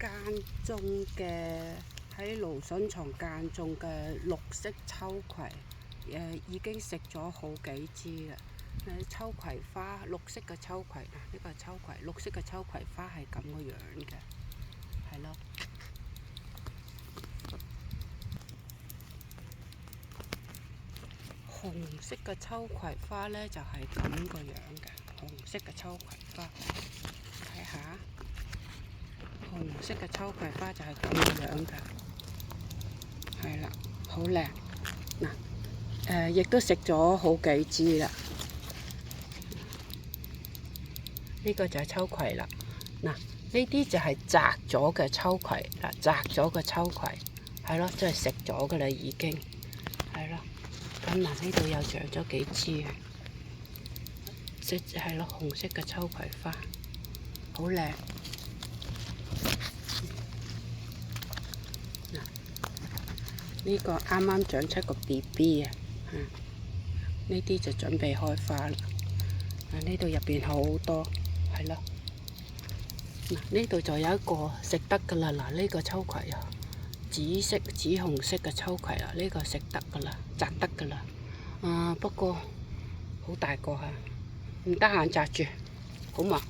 間種嘅喺蘆筍床間種嘅綠色秋葵，已經食咗好幾支啦。秋葵花，綠色嘅秋葵啊，呢個秋葵，綠色嘅秋葵花係咁個樣嘅，係咯。紅色嘅秋葵花呢，就係咁個樣嘅，紅色嘅秋葵花，睇下，紅色嘅秋葵花就係咁個樣嘅，係啦，好靚。嗱，亦都食咗好幾支啦。呢個就係秋葵啦。嗱，呢啲就係摘咗嘅秋葵嗱，摘咗嘅秋葵係咯，即係食咗嘅啦，已經係咯。咁嗱，呢度又長咗幾支啊，係咯，紅色嘅秋葵花，好靚。嗱，呢個啱啱長出個 BB 啊，呢啲就準備開花啦。呢度入邊好多，係咯。嗱，呢度就有一個食得噶啦。嗱，呢個秋葵啊，紫紅色嘅秋葵啊，呢個食得噶啦，摘得噶啦。不過好大個嚇，唔得閒摘住，好忙。